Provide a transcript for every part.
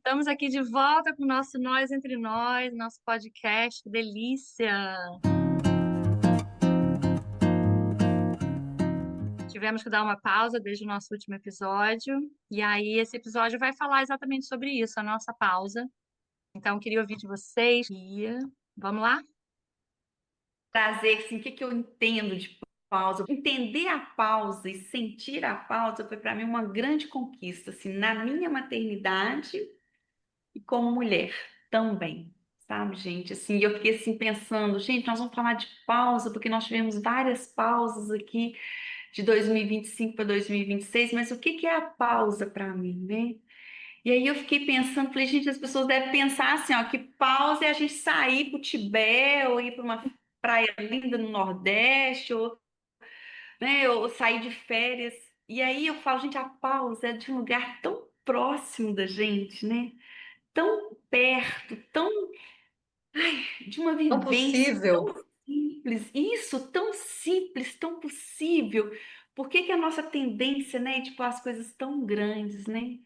Estamos aqui de volta com o nosso Nós Entre Nós, nosso podcast, que delícia! Tivemos que dar uma pausa desde o nosso último episódio, e aí esse episódio vai falar exatamente sobre isso, a nossa pausa. Então, queria ouvir de vocês. Vamos lá? Trazer assim, o que eu entendo de pausa. Entender a pausa e sentir a pausa foi para mim uma grande conquista, assim, na minha maternidade e como mulher também, sabe, gente? Assim, eu fiquei assim pensando, gente, nós vamos falar de pausa porque nós tivemos várias pausas aqui de 2025 para 2026, mas o que é a pausa para mim, né? E aí eu fiquei pensando, falei, gente, as pessoas devem pensar assim, ó, que pausa é a gente sair para o Tibete ou ir para uma praia linda no Nordeste, ou, né, ou sair de férias. E aí eu falo, gente, a pausa é de um lugar tão próximo da gente, né? Tão perto, tão de uma Não vivência tão possível. simples, isso, tão simples, tão possível. Por que que a nossa tendência, né, é tipo as coisas tão grandes, né?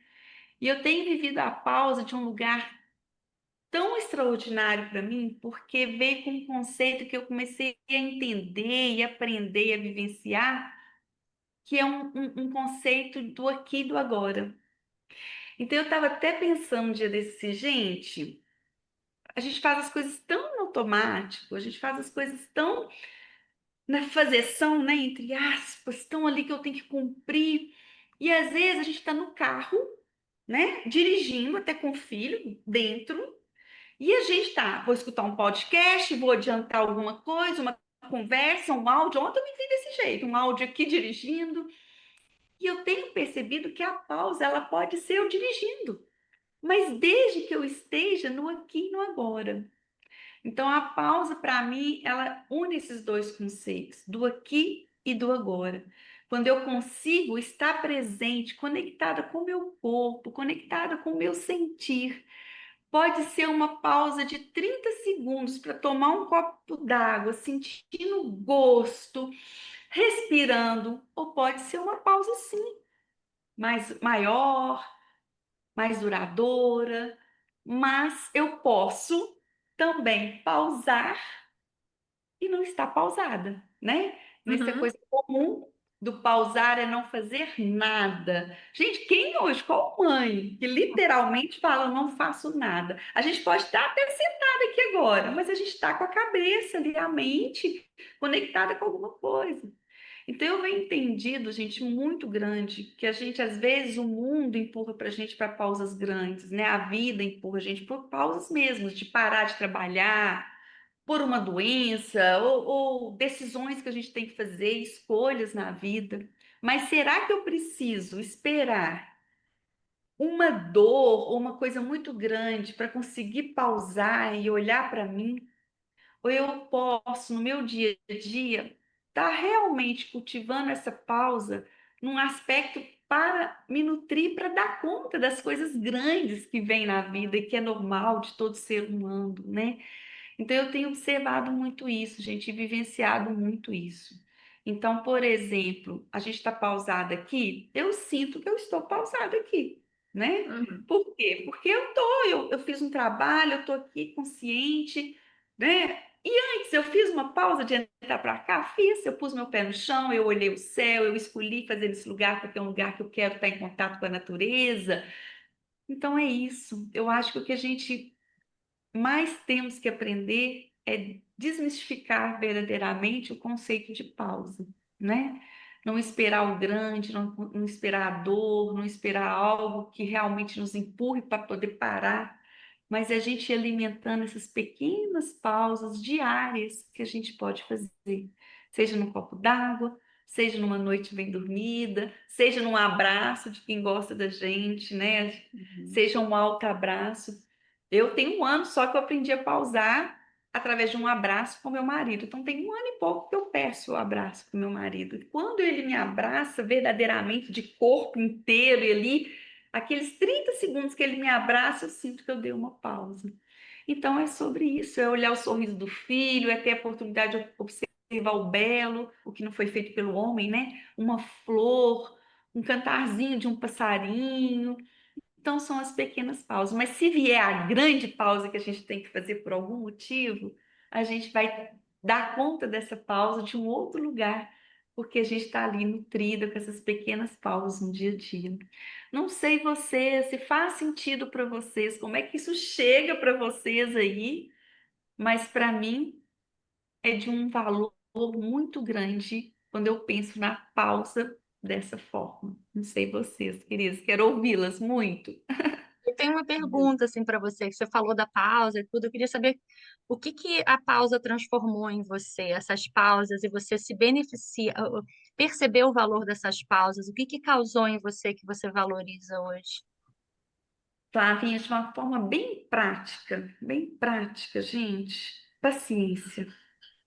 E eu tenho vivido a pausa de um lugar tão extraordinário para mim, porque veio com um conceito que eu comecei a entender e aprender e a vivenciar, que é um conceito do aqui e do agora. Então eu estava até pensando um dia desse, gente, a gente faz as coisas tão no automático, a gente faz as coisas tão na fazeção, né, entre aspas, tão ali que eu tenho que cumprir. E às vezes a gente está no carro, né, dirigindo até com o filho dentro. E a gente tá, vou escutar um podcast, vou adiantar alguma coisa, uma conversa, um áudio. Ontem eu me vi desse jeito, um áudio aqui dirigindo. E eu tenho percebido que a pausa, ela pode ser eu dirigindo, mas desde que eu esteja no aqui e no agora. Então a pausa, para mim, ela une esses dois conceitos, do aqui e do agora. Quando eu consigo estar presente, conectada com o meu corpo, conectada com o meu sentir. Pode ser uma pausa de 30 segundos para tomar um copo d'água, sentindo o gosto, respirando, ou pode ser uma pausa sim, mais maior, mais duradoura, mas eu posso também pausar e não está pausada, né? Nessa Uhum. coisa comum do pausar é não fazer nada. Gente, quem hoje, qual mãe que literalmente fala, não faço nada? A gente pode estar até sentada aqui agora, mas a gente está com a cabeça ali, a mente conectada com alguma coisa. Então eu venho entendido, gente, muito grande, que a gente, às vezes, o mundo empurra para a gente para pausas grandes, né? A vida empurra a gente por pausas mesmo, de parar de trabalhar por uma doença ou decisões que a gente tem que fazer, escolhas na vida. Mas será que eu preciso esperar uma dor ou uma coisa muito grande para conseguir pausar e olhar para mim? Ou eu posso, no meu dia a dia, estar realmente cultivando essa pausa num aspecto para me nutrir, para dar conta das coisas grandes que vêm na vida e que é normal de todo ser humano, né? Então, eu tenho observado muito isso, gente, e vivenciado muito isso. Então, por exemplo, a gente está pausada aqui, eu sinto que eu estou pausada aqui, né? Uhum. Por quê? Porque eu fiz um trabalho, eu estou aqui consciente, né? E antes eu fiz uma pausa de entrar para cá, fiz, eu pus meu pé no chão, eu olhei o céu, eu escolhi fazer esse lugar porque é um lugar que eu quero estar em contato com a natureza. Então é isso. Eu acho que o que a gente mais temos que aprender é desmistificar verdadeiramente o conceito de pausa, né? Não esperar o grande, não esperar a dor, não esperar algo que realmente nos empurre para poder parar, mas a gente ir alimentando essas pequenas pausas diárias que a gente pode fazer, seja num copo d'água, seja numa noite bem dormida, seja num abraço de quem gosta da gente, né? Uhum. Seja um alto abraço. Eu tenho um ano só que eu aprendi a pausar através de um abraço com meu marido. Então tem um ano e pouco que eu peço o abraço com meu marido. E quando ele me abraça verdadeiramente de corpo inteiro e ali, aqueles 30 segundos que ele me abraça, eu sinto que eu dei uma pausa. Então é sobre isso, é olhar o sorriso do filho, é ter a oportunidade de observar o belo, o que não foi feito pelo homem, né? Uma flor, um cantarzinho de um passarinho. Então são as pequenas pausas. Mas se vier a grande pausa que a gente tem que fazer por algum motivo, a gente vai dar conta dessa pausa de um outro lugar, porque a gente está ali nutrida com essas pequenas pausas no dia a dia. Não sei vocês, se faz sentido para vocês, como é que isso chega para vocês aí, mas para mim é de um valor muito grande quando eu penso na pausa dessa forma. Não sei vocês, queridos, quero ouvi-las muito. Eu tenho uma pergunta assim para você, que você falou da pausa e tudo. Eu queria saber o que que a pausa transformou em você, essas pausas, e você se beneficia, percebeu o valor dessas pausas? O que que causou em você que você valoriza hoje? Flavinha, de uma forma bem prática, gente. Paciência.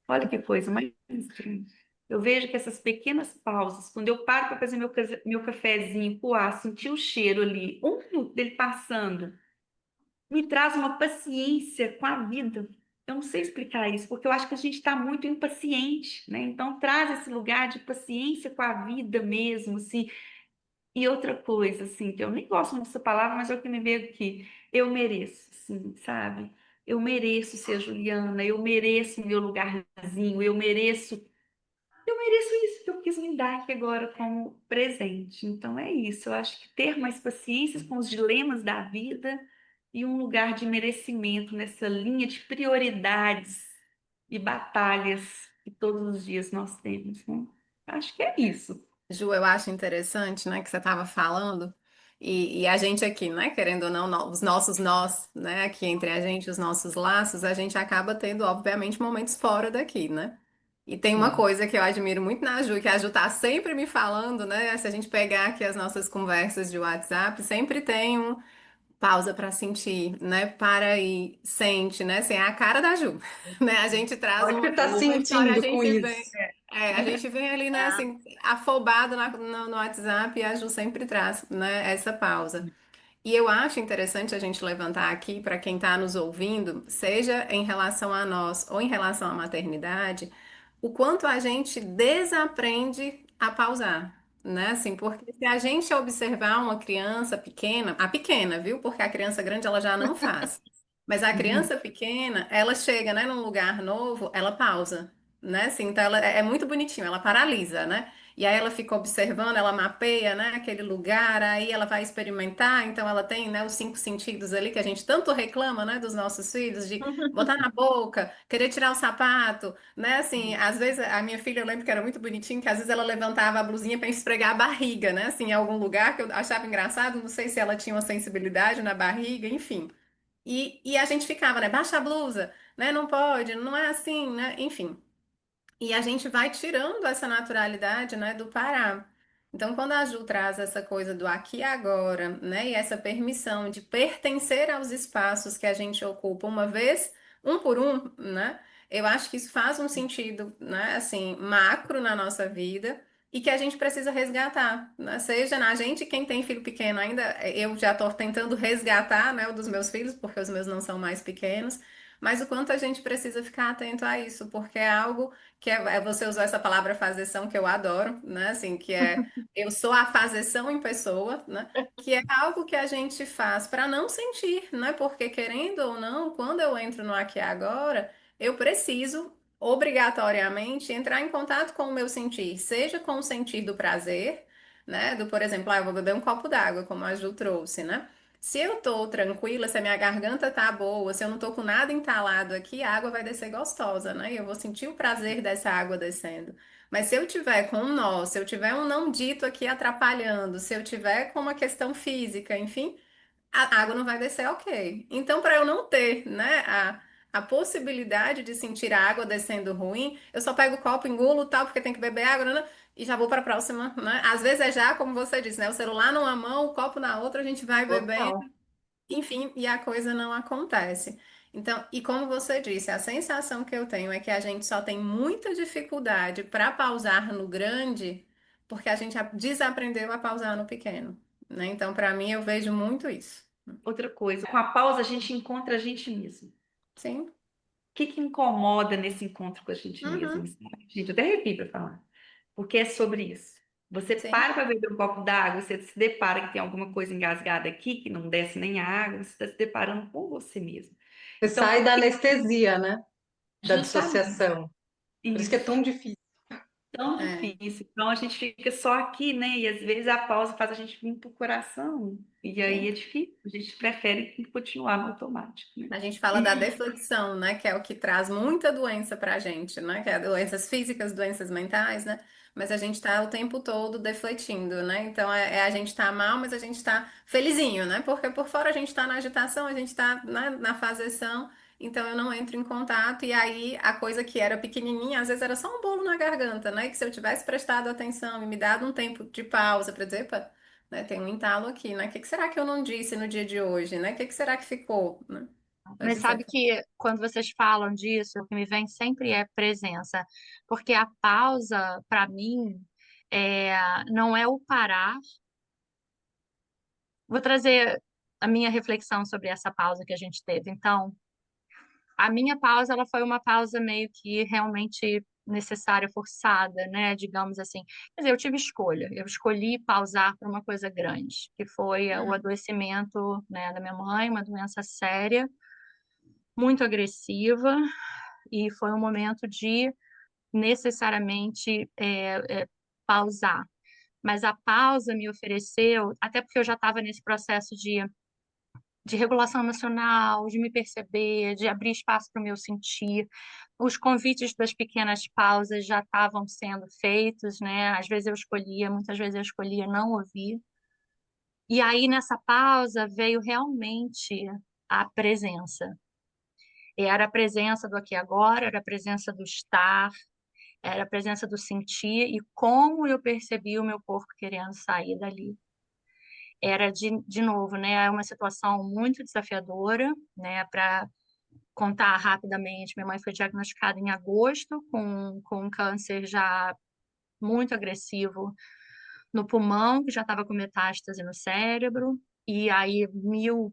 Olha que coisa mais estranha. Eu vejo que essas pequenas pausas, quando eu paro para fazer meu cafezinho, coar, sentir o cheiro ali, um minuto dele passando, me traz uma paciência com a vida. Eu não sei explicar isso, porque eu acho que a gente está muito impaciente, né? Então traz esse lugar de paciência com a vida mesmo, assim. E outra coisa, assim, que eu nem gosto muito dessa palavra, mas é o que me veio aqui. Eu mereço, assim, sabe? Eu mereço ser Juliana, eu mereço meu lugarzinho, eu mereço isso que eu quis me dar aqui agora como presente. Então é isso. Eu acho que ter mais paciência com os dilemas da vida e um lugar de merecimento nessa linha de prioridades e batalhas que todos os dias nós temos, né? Acho que é isso. Ju, eu acho interessante, né, que você estava falando, e a gente aqui, né, querendo ou não, os nossos nós, né, aqui entre a gente, os nossos laços, a gente acaba tendo, obviamente, momentos fora daqui, né? E tem uma Sim. coisa que eu admiro muito na Ju, que a Ju tá sempre me falando, né? Se a gente pegar aqui as nossas conversas de WhatsApp, sempre tem um pausa para sentir, né? Para aí, sente, né? Assim, é a cara da Ju, né? A gente traz Olha o que você está uma história, a sentindo com gente vem, isso. a gente vem ali, né? Assim, afobado no WhatsApp e a Ju sempre traz, né? Essa pausa. E eu acho interessante a gente levantar aqui para quem está nos ouvindo, seja em relação a nós ou em relação à maternidade, o quanto a gente desaprende a pausar, né? Assim, porque se a gente observar uma criança pequena, a pequena, viu? Porque a criança grande ela já não faz. Mas a Uhum. criança pequena, ela chega, né, num lugar novo, ela pausa, né? Assim, então ela é muito bonitinho, ela paralisa, né? E aí ela fica observando, ela mapeia, né, aquele lugar, aí ela vai experimentar, então ela tem, né, os cinco sentidos ali que a gente tanto reclama, né, dos nossos filhos, de botar na boca, querer tirar o sapato, né, assim, às vezes a minha filha, eu lembro que era muito bonitinho, que às vezes ela levantava a blusinha para esfregar a barriga, né, assim, em algum lugar que eu achava engraçado, não sei se ela tinha uma sensibilidade na barriga, enfim. E a gente ficava, né, baixa a blusa, né, não pode, não é assim, né, enfim. E a gente vai tirando essa naturalidade, né, do parar. Então, quando a Ju traz essa coisa do aqui e agora, né, e essa permissão de pertencer aos espaços que a gente ocupa uma vez, um por um, né, eu acho que isso faz um sentido, né, assim, macro na nossa vida e que a gente precisa resgatar, né, seja na gente, quem tem filho pequeno ainda, eu já estou tentando resgatar, né, o dos meus filhos, porque os meus não são mais pequenos, mas o quanto a gente precisa ficar atento a isso, porque é algo que você usou essa palavra fazeção que eu adoro, né? Assim, que é eu sou a fazeção em pessoa, né? Que é algo que a gente faz para não sentir, né? Porque querendo ou não, quando eu entro no aqui e agora, eu preciso obrigatoriamente entrar em contato com o meu sentir, seja com o sentir do prazer, né? Do, por exemplo, eu vou beber um copo d'água, como a Ju trouxe, né? Se eu tô tranquila, se a minha garganta tá boa, se eu não tô com nada entalado aqui, a água vai descer gostosa, né? E eu vou sentir o prazer dessa água descendo. Mas se eu tiver com um nó, se eu tiver um não dito aqui atrapalhando, se eu tiver com uma questão física, enfim, a água não vai descer, ok. Então, para eu não ter, né, a possibilidade de sentir a água descendo ruim, eu só pego o copo, engulo, tal, porque tem que beber água, né? E já vou para a próxima, né? Às vezes é já, como você disse, né? O celular numa mão, o copo na outra, a gente vai bebendo, Total. enfim, e a coisa não acontece. Então, e como você disse, a sensação que eu tenho é que a gente só tem muita dificuldade para pausar no grande, porque a gente desaprendeu a pausar no pequeno, né? Então, para mim, eu vejo muito isso. Outra coisa, com a pausa a gente encontra a gente mesmo. O Sim. que que incomoda nesse encontro com a gente mesmo, Uhum. sabe? Gente, eu até arrepio para falar, porque é sobre isso. Você Sim. para para beber um copo d'água, você se depara que tem alguma coisa engasgada aqui, que não desce nem a água, você está se deparando com você mesmo. Você Então, sai por da que anestesia, né? Da justamente dissociação. Por isso que é isso? tão difícil. Tão É. difícil. Então a gente fica só aqui, né? E às vezes a pausa faz a gente vir pro coração. E aí Sim. é difícil. A gente prefere continuar no automático, né? A gente fala da deflexão, né? Que é o que traz muita doença pra gente, né? Que é doenças físicas, doenças mentais, né? Mas a gente tá o tempo todo defletindo, né? Então é a gente tá mal, mas a gente tá felizinho, né? Porque por fora a gente tá na agitação, a gente tá na faseção, então eu não entro em contato, e aí a coisa que era pequenininha, às vezes era só um bolo na garganta, né? Que se eu tivesse prestado atenção e me dado um tempo de pausa pra dizer, "Epa, né, tem um entalo aqui, né? O que que será que eu não disse no dia de hoje, né? O que que será que ficou, né? Pode Mas sabe dizer. que quando vocês falam disso, o que me vem sempre é presença, porque a pausa, para mim, não é o parar. Vou trazer a minha reflexão sobre essa pausa que a gente teve. Então, a minha pausa, ela foi uma pausa meio que realmente necessária, forçada, né? Digamos assim. Quer dizer, eu tive escolha. Eu escolhi pausar para uma coisa grande, que foi o Uhum, adoecimento, né, da minha mãe, uma doença séria, muito agressiva, e foi um momento de necessariamente pausar. Mas a pausa me ofereceu, até porque eu já estava nesse processo de regulação emocional, de me perceber, de abrir espaço para o meu sentir. Os convites das pequenas pausas já estavam sendo feitos, né? Às vezes eu escolhia, muitas vezes eu escolhia não ouvir. E aí nessa pausa veio realmente a presença. Era a presença do aqui e agora, era a presença do estar, era a presença do sentir e como eu percebi o meu corpo querendo sair dali. Era de novo, né? É uma situação muito desafiadora, né? Para contar rapidamente, minha mãe foi diagnosticada em agosto com um câncer já muito agressivo no pulmão, que já estava com metástase no cérebro, e aí 1.000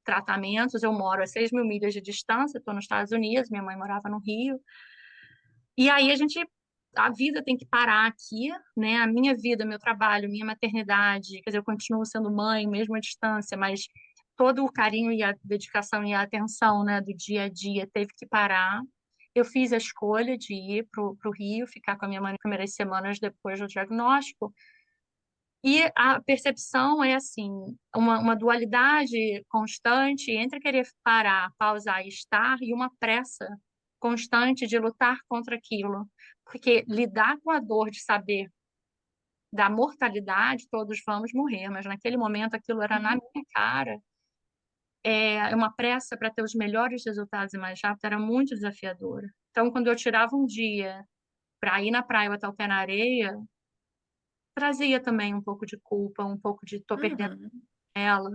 tratamentos. Eu moro a 6.000 milhas de distância, estou nos Estados Unidos, minha mãe morava no Rio, e aí a vida tem que parar aqui, né? A minha vida, meu trabalho, minha maternidade, quer dizer, eu continuo sendo mãe, mesmo à distância, mas todo o carinho e a dedicação e a atenção, né, do dia a dia teve que parar. Eu fiz a escolha de ir para o Rio, ficar com a minha mãe nas primeiras semanas depois do diagnóstico. E a percepção é assim, uma dualidade constante entre querer parar, pausar e estar, e uma pressa constante de lutar contra aquilo. Porque lidar com a dor de saber da mortalidade, todos vamos morrer, mas naquele momento aquilo era na uhum, minha cara. Uma pressa para ter os melhores resultados e mais rápido era muito desafiadora. Então, quando eu tirava um dia para ir na praia ou até o pé na areia, trazia também um pouco de culpa, um pouco de tô perdendo uhum. ela.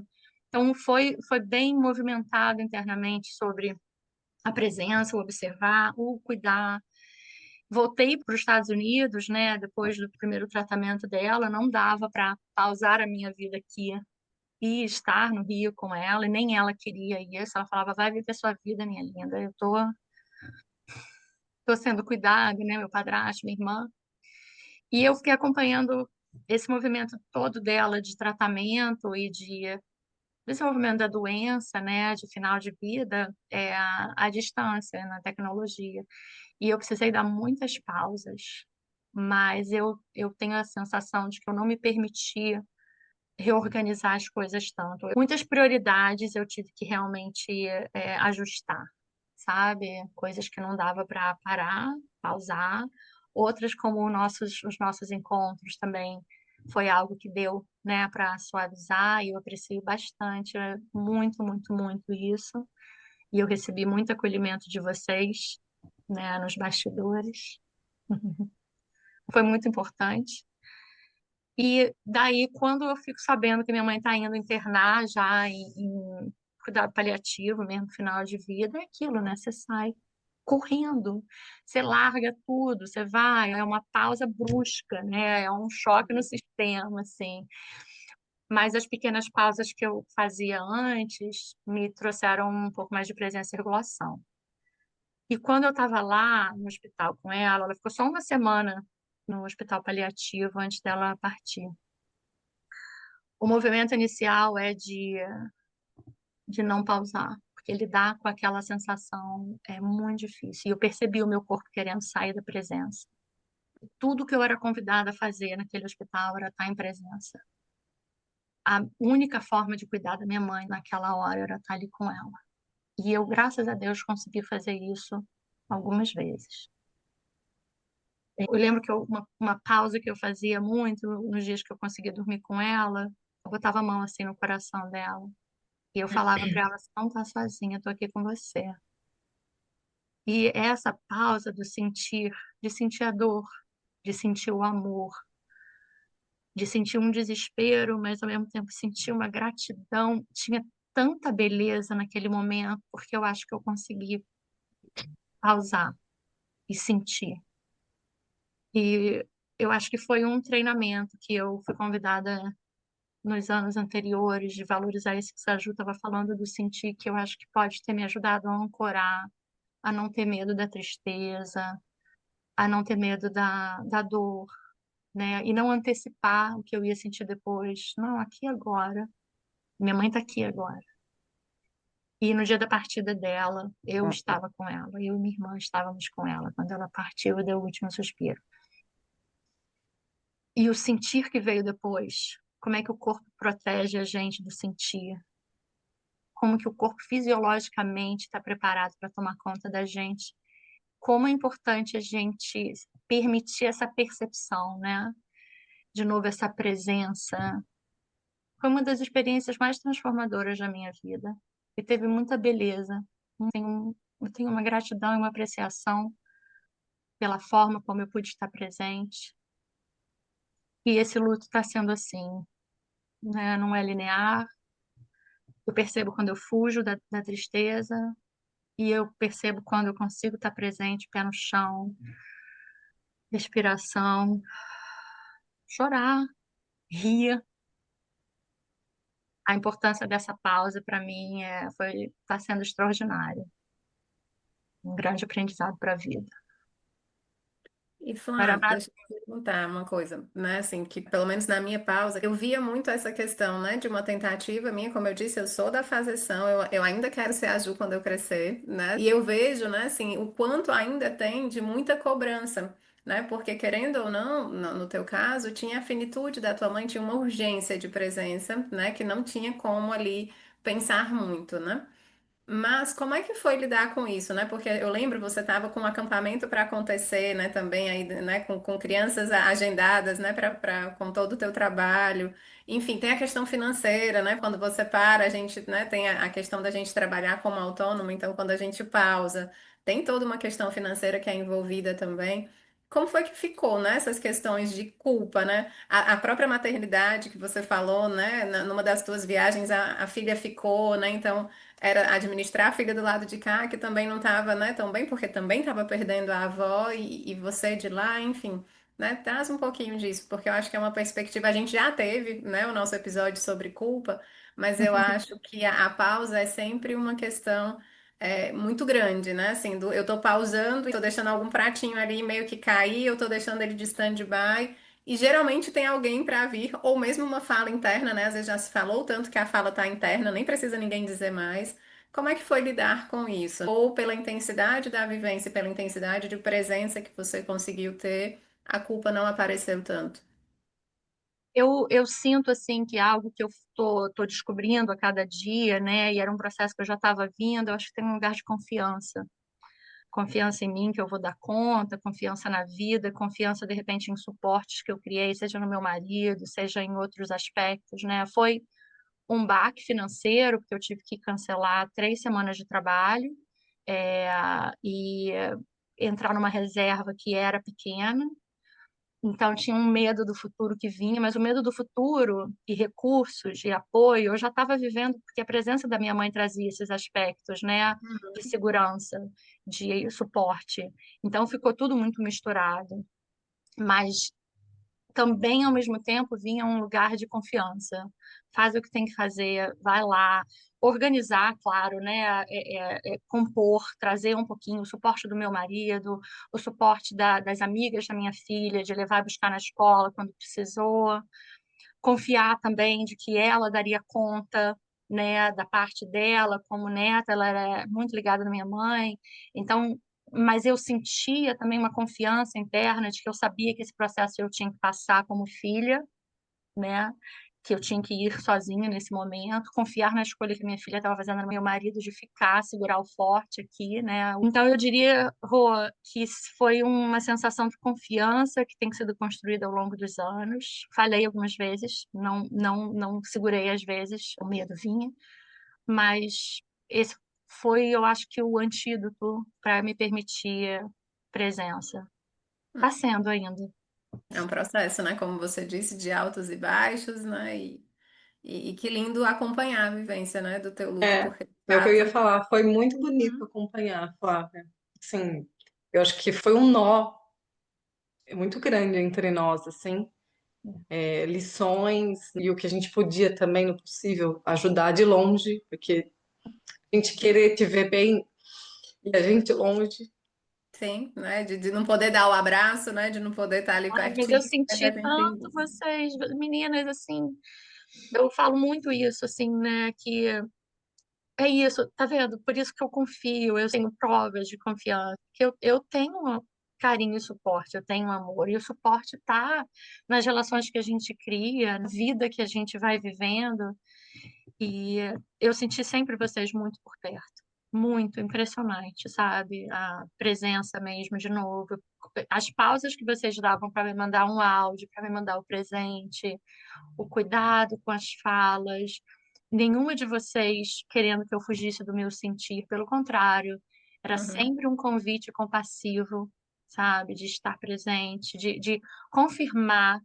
Então, foi bem movimentado internamente sobre a presença, o observar, o cuidar. Voltei para os Estados Unidos, né, depois do primeiro tratamento dela, não dava para pausar a minha vida aqui e estar no Rio com ela, e nem ela queria isso. Ela falava, vai viver sua vida, minha linda. Eu tô sendo cuidada, né, meu padrasto, minha irmã. E eu fiquei acompanhando esse movimento todo dela de tratamento e de desenvolvimento da doença, né, de final de vida, à distância, na tecnologia. E eu precisei dar muitas pausas, mas eu tenho a sensação de que eu não me permiti reorganizar as coisas tanto. Muitas prioridades eu tive que realmente ajustar, sabe? Coisas que não dava para parar, pausar. Outras, como os nossos encontros também, foi algo que deu, né, para suavizar, e eu apreciei bastante, muito, muito, muito isso. E eu recebi muito acolhimento de vocês, né, nos bastidores. Foi muito importante. E daí, quando eu fico sabendo que minha mãe está indo internar já em cuidado paliativo, mesmo final de vida, é aquilo, né? Você sai correndo, você larga tudo, você vai, é uma pausa brusca, né? É um choque no sistema, assim. Mas as pequenas pausas que eu fazia antes me trouxeram um pouco mais de presença e regulação. E quando eu estava lá no hospital com ela ficou só uma semana no hospital paliativo antes dela partir. O movimento inicial é de não pausar, porque lidar com aquela sensação é muito difícil. E eu percebi o meu corpo querendo sair da presença. Tudo que eu era convidada a fazer naquele hospital era estar em presença. A única forma de cuidar da minha mãe naquela hora era estar ali com ela. E eu, graças a Deus, consegui fazer isso algumas vezes. Eu lembro que uma pausa que eu fazia muito nos dias que eu conseguia dormir com ela, eu botava a mão assim no coração dela. E eu falava para ela, você não está sozinha, eu estou aqui com você. E essa pausa do sentir, de sentir a dor, de sentir o amor, de sentir um desespero, mas ao mesmo tempo sentir uma gratidão, tinha tanta beleza naquele momento, porque eu acho que eu consegui pausar e sentir. E eu acho que foi um treinamento que eu fui convidada nos anos anteriores de valorizar isso que a Ju estava falando do sentir, que eu acho que pode ter me ajudado a ancorar, a não ter medo da tristeza, a não ter medo da dor, né? E não antecipar o que eu ia sentir depois. Não, aqui agora. Minha mãe está aqui agora. E no dia da partida dela, eu estava com ela, eu e minha irmã estávamos com ela. Quando ela partiu, eu dei o último suspiro. E o sentir que veio depois, como é que o corpo protege a gente do sentir? Como que o corpo fisiologicamente está preparado para tomar conta da gente? Como é importante a gente permitir essa percepção, né? De novo, essa presença. Foi uma das experiências mais transformadoras da minha vida. E teve muita beleza. Eu tenho uma gratidão e uma apreciação pela forma como eu pude estar presente. E esse luto está sendo assim, né? Não é linear. Eu percebo quando eu fujo da tristeza e eu percebo quando eu consigo estar presente, pé no chão, respiração, chorar, rir. A importância dessa pausa para mim está sendo extraordinária. Um grande aprendizado para a vida. E Para Flávia, nada. deixa eu te perguntar uma coisa, né? Assim, que pelo menos na minha pausa, eu via muito essa questão, né? De uma tentativa minha, como eu disse, eu sou da fazeção, eu ainda quero ser a Ju quando eu crescer, né? E eu vejo, né, assim, o quanto ainda tem de muita cobrança, né? Porque querendo ou não, no teu caso, tinha a finitude da tua mãe, tinha uma urgência de presença, né? Que não tinha como ali pensar muito, né? Mas como é que foi lidar com isso, né? Porque eu lembro, você estava com um acampamento para acontecer, né? Também aí, né? Com crianças agendadas, né? Com todo o teu trabalho. Enfim, tem a questão financeira, né? Quando você para, a gente, né? Tem a questão da gente trabalhar como autônomo. Então, quando a gente pausa, tem toda uma questão financeira que é envolvida também. Como foi que ficou, né? Essas questões de culpa, né? A própria maternidade que você falou, né? Numa das tuas viagens, a filha ficou, né? Então era administrar a filha do lado de cá, que também não estava, né, tão bem, porque também estava perdendo a avó e você de lá, enfim, né, traz um pouquinho disso, porque eu acho que é uma perspectiva, a gente já teve, né, o nosso episódio sobre culpa, mas eu acho que a pausa é sempre uma questão muito grande, né, assim, eu tô pausando e tô deixando algum pratinho ali meio que cair, eu tô deixando ele de stand-by, e geralmente tem alguém para vir, ou mesmo uma fala interna, né? Às vezes já se falou tanto que a fala está interna, nem precisa ninguém dizer mais. Como é que foi lidar com isso? Ou pela intensidade da vivência, pela intensidade de presença que você conseguiu ter, a culpa não apareceu tanto? Eu sinto assim que é algo que eu tô descobrindo a cada dia, né? E era um processo que eu já estava vindo. Eu acho que tem um lugar de confiança. Confiança em mim que eu vou dar conta, confiança na vida, confiança de repente em suportes que eu criei, seja no meu marido, seja em outros aspectos, né? Foi um baque financeiro, porque eu tive que cancelar 3 semanas de trabalho, é, e entrar numa reserva que era pequena. Então, tinha um medo do futuro que vinha, mas o medo do futuro e recursos e apoio, eu já estava vivendo, porque a presença da minha mãe trazia esses aspectos, né, de segurança, de suporte. Então, ficou tudo muito misturado. Mas também, ao mesmo tempo, vinha um lugar de confiança. Faz o que tem que fazer, vai lá. Organizar, claro, né? Compor, trazer um pouquinho o suporte do meu marido, o suporte das amigas da minha filha, de levar e buscar na escola quando precisou. Confiar também de que ela daria conta, né, da parte dela como neta, ela era muito ligada na minha mãe. Então, mas eu sentia também uma confiança interna de que eu sabia que esse processo eu tinha que passar como filha, né? Que eu tinha que ir sozinha nesse momento, confiar na escolha que minha filha estava fazendo no meu marido de ficar, segurar o forte aqui, né? Então eu diria, Rô, que foi uma sensação de confiança que tem sido construída ao longo dos anos. Falhei algumas vezes, não segurei às vezes, o medo vinha, mas esse foi, eu acho que o antídoto para me permitir presença. Está sendo ainda. É um processo, né? Como você disse, de altos e baixos, né? E que lindo acompanhar a vivência, né, do teu luto, É, porque de é o que eu ia fato. falar. Foi muito bonito acompanhar, Flávia. Assim, eu acho que foi um nó muito grande entre nós, assim. Lições e o que a gente podia também, no possível, ajudar de longe, porque a gente querer te ver bem e a gente longe. Sim, né? De não poder dar o abraço, né? De não poder estar ali Ai, mas eu pertinho, mas a senti gente. tanto vocês, meninas, assim, eu falo muito isso, assim, né, que é isso, tá vendo? Por isso que eu confio, eu tenho provas de confiança, que eu tenho carinho e suporte, eu tenho amor, e o suporte tá nas relações que a gente cria, na vida que a gente vai vivendo, e eu senti sempre vocês muito por perto. Muito impressionante, sabe? A presença mesmo, de novo. As pausas que vocês davam para me mandar um áudio, para me mandar o presente, o cuidado com as falas. Nenhuma de vocês querendo que eu fugisse do meu sentir, pelo contrário, era Uhum, sempre um convite compassivo, sabe? De estar presente, de confirmar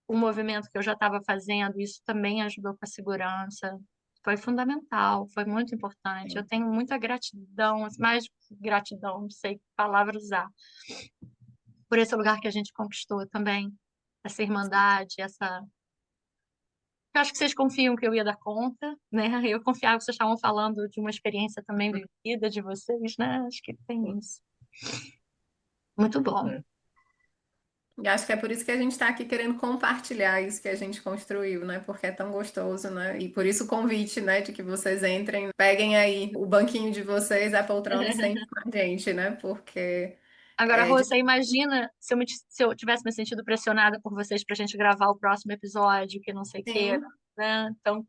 o movimento que eu já estava fazendo, isso também ajudou com a segurança. Foi fundamental, foi muito importante. Eu sim. tenho muita gratidão, mais gratidão, não sei que palavra usar, por esse lugar que a gente conquistou também, essa irmandade, essa. Eu acho que vocês confiam que eu ia dar conta, né? Eu confiava que vocês estavam falando de uma experiência também vivida de vocês, né? Acho que tem isso. Muito bom. E acho que é por isso que a gente está aqui querendo compartilhar isso que a gente construiu, né? Porque é tão gostoso, né? E por isso o convite, né? De que vocês entrem, peguem aí o banquinho de vocês, a poltrona e sentem com a gente, né? Porque Agora, é Rô, de... você imagina se eu tivesse me sentido pressionada por vocês para a gente gravar o próximo episódio, que não sei o quê, Sim. né? Então,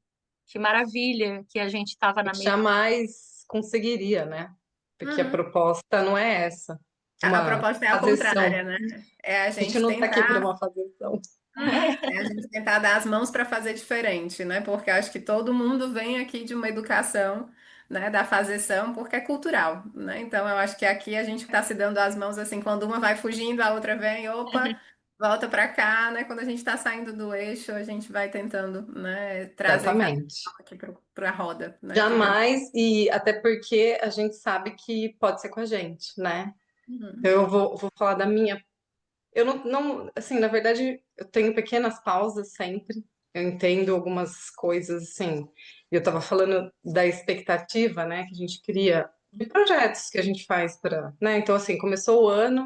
que maravilha que a gente estava A na gente mesma. jamais conseguiria, né? Porque a Uhum. proposta não é essa, A uma proposta é a fazerção. contrária, né? É a A gente gente não está aqui para tentar. uma fazerção. É a gente tentar dar as mãos para fazer diferente, né? Porque eu acho que todo mundo vem aqui de uma educação, né, da fazeção, porque é cultural, né? Então eu acho que aqui a gente está se dando as mãos assim, quando uma vai fugindo, a outra vem, opa, volta para cá, né? Quando a gente está saindo do eixo, a gente vai tentando, né, trazer cada um Exatamente. aqui para a roda, né? Porque Jamais, e até porque a gente sabe que pode ser com a gente, né? Então Uhum. eu vou falar da minha. Eu assim, na verdade, eu tenho pequenas pausas sempre. Eu entendo algumas coisas, assim. Eu estava falando da expectativa, né, que a gente cria de projetos que a gente faz para, né? Então, assim, começou o ano,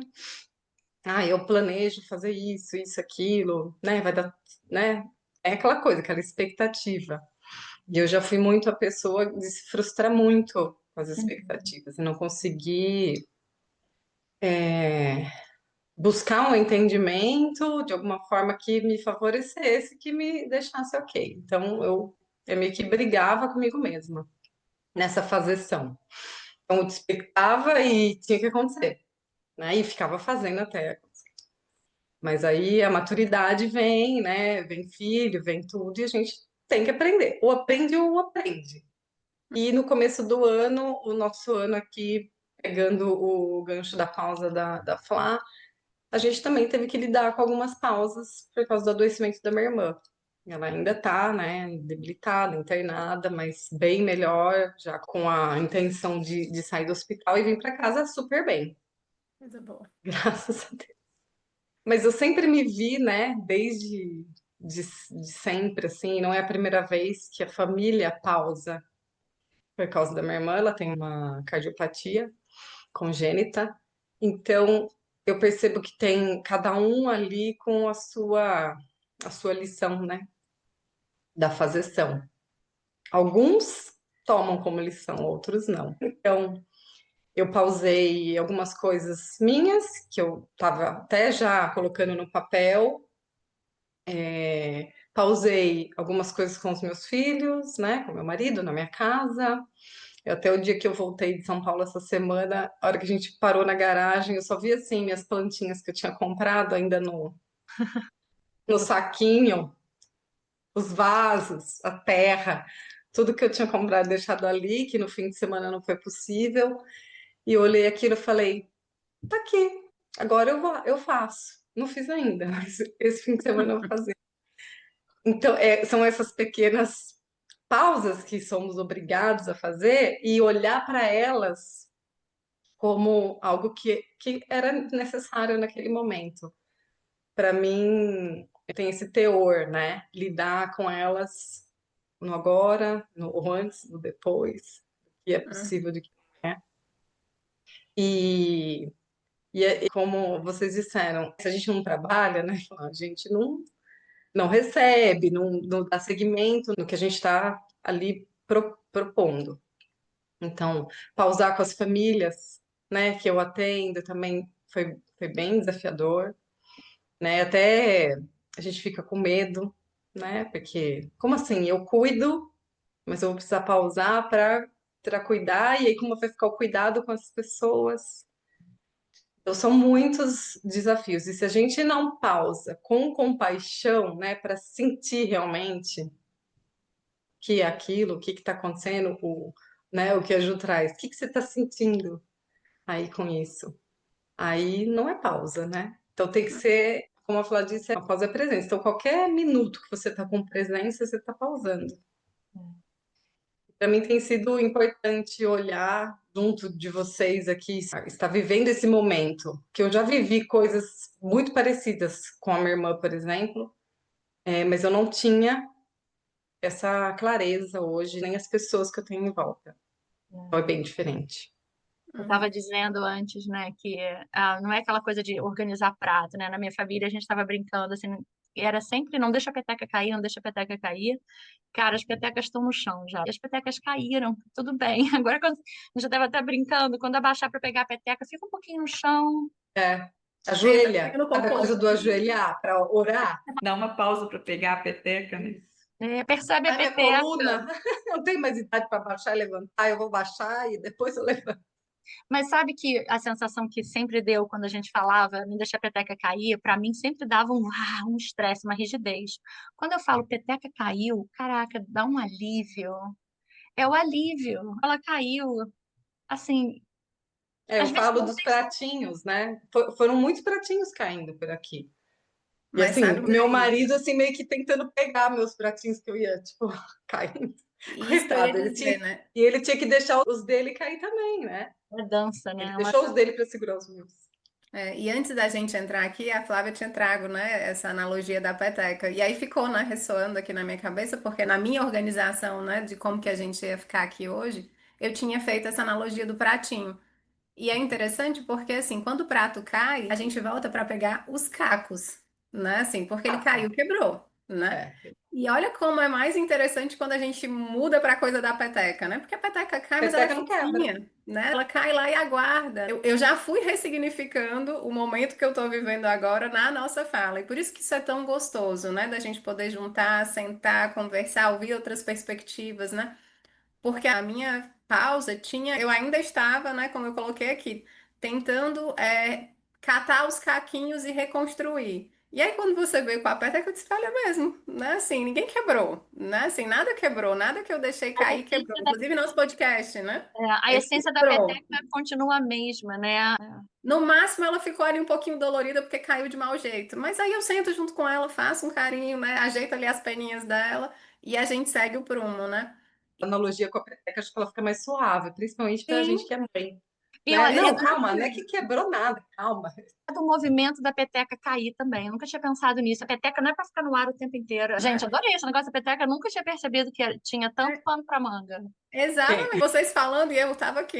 eu planejo fazer isso, aquilo, né? Vai dar, né? É aquela coisa, aquela expectativa. E eu já fui muito a pessoa de se frustrar muito com as expectativas e não conseguir buscar um entendimento de alguma forma que me favorecesse, que me deixasse ok. Então eu meio que brigava comigo mesma nessa faseção. Então eu expectava e tinha que acontecer, né? E ficava fazendo até. Mas aí a maturidade vem, né? Vem filho, vem tudo, e a gente tem que aprender. Ou aprende. E no começo do ano, o nosso ano aqui, pegando o gancho da pausa da Flá, a gente também teve que lidar com algumas pausas por causa do adoecimento da minha irmã. Ela ainda tá, né, debilitada, internada, mas bem melhor, já com a intenção de sair do hospital e vir para casa super bem, Coisa boa. graças a Deus. Mas eu sempre me vi, né, desde de sempre, assim, não é a primeira vez que a família pausa por causa da minha irmã, ela tem uma cardiopatia congênita, então eu percebo que tem cada um ali com a sua lição, né, da fazeção. Alguns tomam como lição, outros não. Então, eu pausei algumas coisas minhas, que eu estava até já colocando no papel, pausei algumas coisas com os meus filhos, né, com meu marido, na minha casa. Até o dia que eu voltei de São Paulo essa semana, a hora que a gente parou na garagem, eu só vi assim minhas plantinhas que eu tinha comprado ainda no saquinho, os vasos, a terra, tudo que eu tinha comprado e deixado ali, que no fim de semana não foi possível. E eu olhei aquilo e falei, tá aqui, agora eu faço. Não fiz ainda, mas esse fim de semana eu vou fazer. Então, são essas pequenas pausas que somos obrigados a fazer e olhar para elas como algo que era necessário naquele momento. Para mim, tem esse teor, né? Lidar com elas no agora, no antes, no depois, do que é possível, do que não é. E, como vocês disseram, se a gente não trabalha, né? A gente não recebe, não dá seguimento no que a gente está ali propondo. Então, pausar com as famílias, né, que eu atendo também foi bem desafiador, né? Até a gente fica com medo, né? Porque, como assim? Eu cuido, mas eu vou precisar pausar para cuidar, e aí como vai ficar o cuidado com as pessoas? Então, são muitos desafios. E se a gente não pausa com compaixão, né, para sentir realmente que é aquilo, o que está acontecendo, né, o que a Ju traz, o que você está sentindo aí com isso? Aí não é pausa, né? Então tem que ser, como a Flá disse, a pausa é presença. Então qualquer minuto que você está com presença, você está pausando. Para mim tem sido importante olhar junto de vocês aqui, estar vivendo esse momento, que eu já vivi coisas muito parecidas com a minha irmã, por exemplo, mas eu não tinha essa clareza hoje, nem as pessoas que eu tenho em volta. Então é bem diferente. Eu estava dizendo antes, né, que não é aquela coisa de organizar prato, né? Na minha família a gente estava brincando assim, era sempre não deixa a peteca cair, não deixa a peteca cair. Cara, as petecas estão no chão já. E as petecas caíram, tudo bem. Agora quando a gente estava até brincando, quando abaixar para pegar a peteca, fica um pouquinho no chão. É, Eita, ajoelha, fica no sabe a cocô. coisa do ajoelhar para orar? Dá uma pausa para pegar a peteca, né? Percebe a Ai, minha peteca. coluna, eu não tenho mais idade para baixar e levantar, eu vou baixar e depois eu levanto. Mas sabe que a sensação que sempre deu quando a gente falava, não deixa a peteca cair, para mim sempre dava um estresse, uma rigidez. Quando eu falo peteca caiu, caraca, dá um alívio. É o alívio. Ela caiu. Assim, Eu às vezes falo não dos tem. pratinhos, né? Foram muitos pratinhos caindo por aqui. E Mas assim, sabe meu que marido assim meio que tentando pegar meus pratinhos que eu ia, tipo, caindo. isso que eu ia Coitado, dizer, né? ele tinha que deixar os dele cair também, né? É dança, Ele né? deixou os dele para segurar os meus. E antes da gente entrar aqui, a Flávia tinha trago, né, essa analogia da peteca. E aí ficou, né, ressoando aqui na minha cabeça, porque na minha organização, né, de como que a gente ia ficar aqui hoje, eu tinha feito essa analogia do pratinho. E é interessante porque, assim, quando o prato cai, a gente volta para pegar os cacos, né? Assim, porque ele caiu, quebrou, né? É, E olha como é mais interessante quando a gente muda para a coisa da peteca, né? Porque a peteca cai, mas ela é peteca não quebra. fofinha, né? Ela cai lá e aguarda. Eu já fui ressignificando o momento que eu tô vivendo agora na nossa fala. E por isso que isso é tão gostoso, né? Da gente poder juntar, sentar, conversar, ouvir outras perspectivas, né? Porque a minha pausa tinha, eu ainda estava, né, como eu coloquei aqui, tentando catar os caquinhos e reconstruir. E aí, quando você veio com a peteca, eu disse, olha mesmo, né, assim, ninguém quebrou, né, assim, nada quebrou, nada que eu deixei A cair quebrou. essência da, Inclusive, nosso podcast, né, a ele essência da quebrou. peteca continua a mesma, né? No máximo, ela ficou ali um pouquinho dolorida porque caiu de mau jeito. Mas aí eu sento junto com ela, faço um carinho, né, ajeito ali as peninhas dela e a gente segue o prumo, né. A analogia com a peteca, acho que ela fica mais suave, principalmente pra gente Sim. que é mãe. E né? olha, Não, calma, não é que quebrou nada, calma. do movimento da peteca cair também. Eu nunca tinha pensado nisso. A peteca não é para ficar no ar o tempo inteiro. Gente, adorei esse negócio da peteca. Eu nunca tinha percebido que tinha tanto pano para manga. Exatamente, vocês falando e eu estava aqui,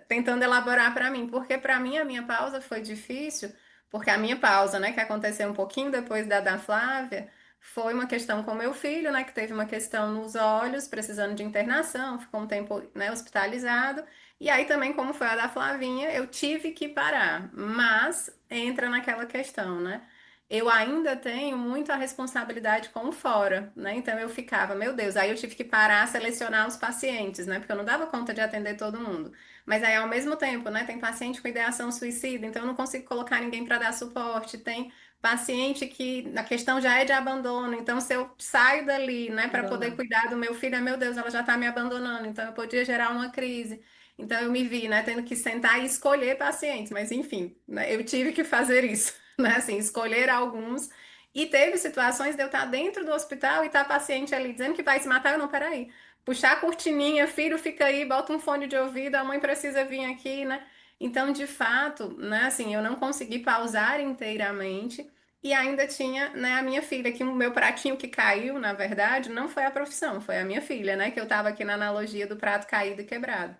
tentando elaborar para mim, porque para mim a minha pausa foi difícil, porque a minha pausa, né, que aconteceu um pouquinho depois da Flávia, foi uma questão com meu filho, né, que teve uma questão nos olhos, precisando de internação, ficou um tempo, né, hospitalizado, e aí também, como foi a da Flavinha, eu tive que parar, mas entra naquela questão, né? Eu ainda tenho muito a responsabilidade com o fora, né? Então eu ficava, meu Deus, aí eu tive que parar, selecionar os pacientes, né? Porque eu não dava conta de atender todo mundo. Mas aí ao mesmo tempo, né, tem paciente com ideação suicida, então eu não consigo colocar ninguém para dar suporte. Tem paciente que a questão já é de abandono, então se eu saio dali, né, para poder Abandonar. cuidar do meu filho, meu Deus, ela já está me abandonando, então eu podia gerar uma crise. Então eu me vi, né, tendo que sentar e escolher pacientes, mas enfim, né, eu tive que fazer isso. Né? Assim, escolher alguns. E teve situações de eu estar dentro do hospital e estar paciente ali dizendo que vai se matar. Eu não, peraí. Puxar a cortininha, filho, fica aí, bota um fone de ouvido, a mãe precisa vir aqui, né? Então, de fato, né, assim, eu não consegui pausar inteiramente. E ainda tinha, né, a minha filha, que o meu pratinho que caiu, na verdade, não foi a profissão, foi a minha filha, né? Que eu tava aqui na analogia do prato caído e quebrado.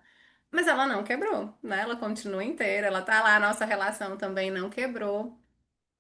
Mas ela não quebrou, né? Ela continua inteira, ela tá lá, a nossa relação também não quebrou.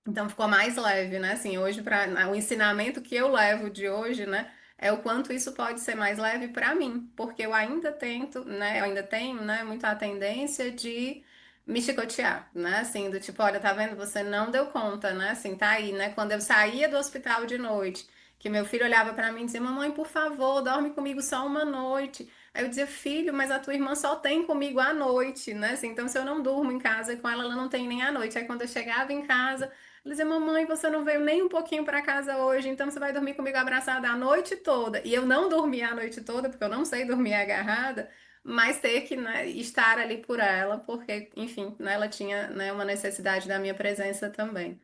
Então ficou mais leve, né? Assim, hoje o ensinamento que eu levo de hoje, né, é o quanto isso pode ser mais leve para mim, porque eu ainda tento, né, eu ainda tenho, né, muito a tendência de me chicotear, né? Assim, do tipo, olha, tá vendo? Você não deu conta, né? Assim, tá aí, né? Quando eu saía do hospital de noite, que meu filho olhava para mim e dizia: "Mamãe, por favor, dorme comigo só uma noite". Aí eu dizia: "Filho, mas a tua irmã só tem comigo à noite, né? Assim, então se eu não durmo em casa com ela, ela não tem nem à noite". Aí quando eu chegava em casa, ela dizia: "Mamãe, você não veio nem um pouquinho para casa hoje, então você vai dormir comigo abraçada a noite toda". E eu não dormia a noite toda, porque eu não sei dormir agarrada, mas ter que, né, estar ali por ela, porque, enfim, né, ela tinha, né, uma necessidade da minha presença também.